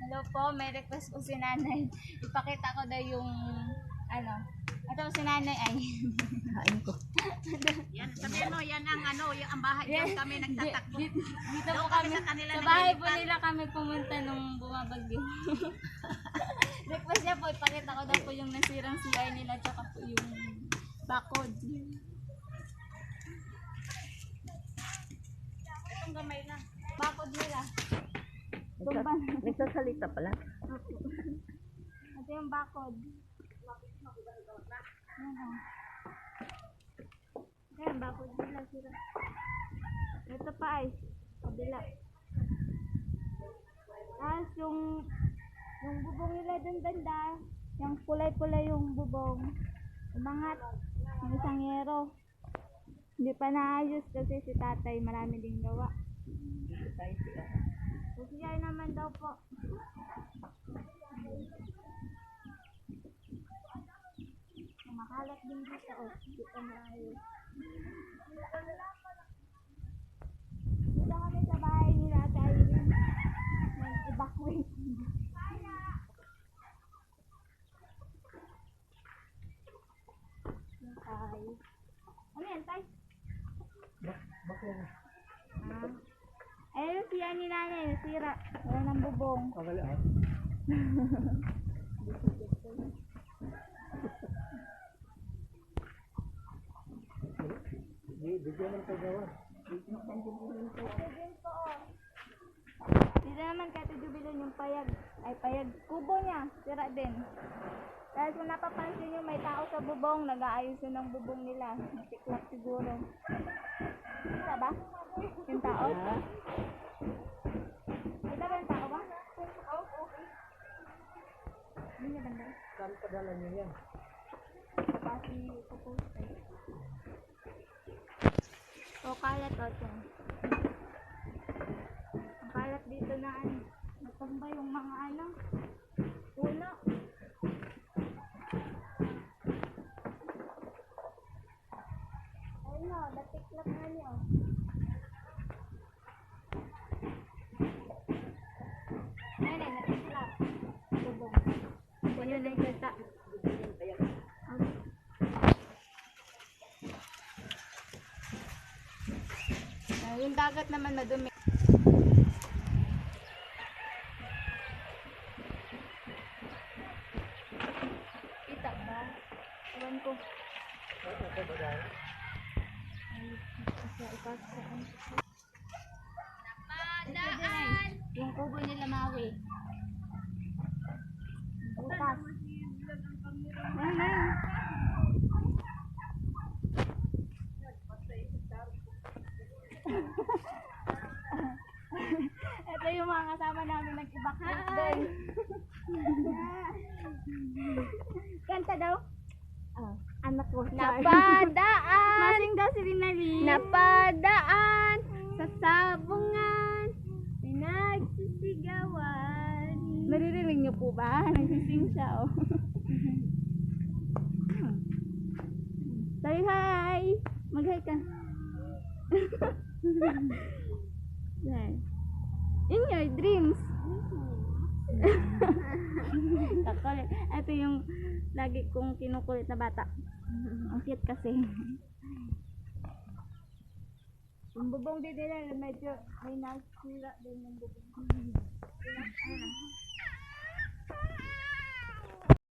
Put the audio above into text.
Hello po, may request po si nanay. Ipakita ko daw yung ano. Ito si nanay ay. Hain ko. Yan, sabihin mo, yan ang yung ang bahay Yes. doon kami nagtatakbo. Dito po Doon kami, sa kanila sa bahay po naglilipat. nila kami pumunta nung bumabagyo. Request niya po, ipakita ko daw po yung nasirang CR nila tsaka po yung bakod. Itong gamay na. Bakod nila. Nagsasalita pala. Ito yung bakod. Ayan, bakod nila sila. Ito pa ay, kabila. Tapos yung bubong nila dun banda, yung kulay-kulay yung bubong, umangat ng isang yero. Hindi pa naayos kasi si tatay marami ding gawa. So siya naman daw po. Makalat din dito, hindi pa naayos. Dito kami sa bahay nila at Irene. Nag-evacuate. Tay. Ano yan, Tay? Ayun siya ni nanay, nasira. Wala ng bubong. Dito naman kay Jubilon yung payag. Ay, payag. Kubo niya. Sira din. Dahil kung napapansin nyo, may tao sa bubong. Nag-aayos yun ng bubong nila. Nasiklap siguro. Kita ba? Yung tao? Kita ba yung tao ba? Hindi niya banda? Saan padala niyo yan? Pati post. O, kalat o ito. Ang kalat dito na ano. Natamba yung mga ano. Puno. Ayun o, natiklap na niyo. Ayun eh, natiklap. Bubong. Ayun na yung kita. Yung dagat naman madumi. Kita ba? Ewan ko. Napadaan! Yung kubo nila Maui. Butas. Ayun. Ito yung mga kasama namin nag-evacuate doon. Kanta daw? Anak ko. Napadaan! Masing daw si Rinali. Napadaan sa sabungan, pinagsisigawan. Naririnig niyo po ba? Nagsising siya, oh. Say hi! Mag-hi ka. In your dreams. Kakulit. Ito yung lagi kong kinukulit na bata. Ang cute kasi. Yung bubong din nila medyo may nasira din yung bubong.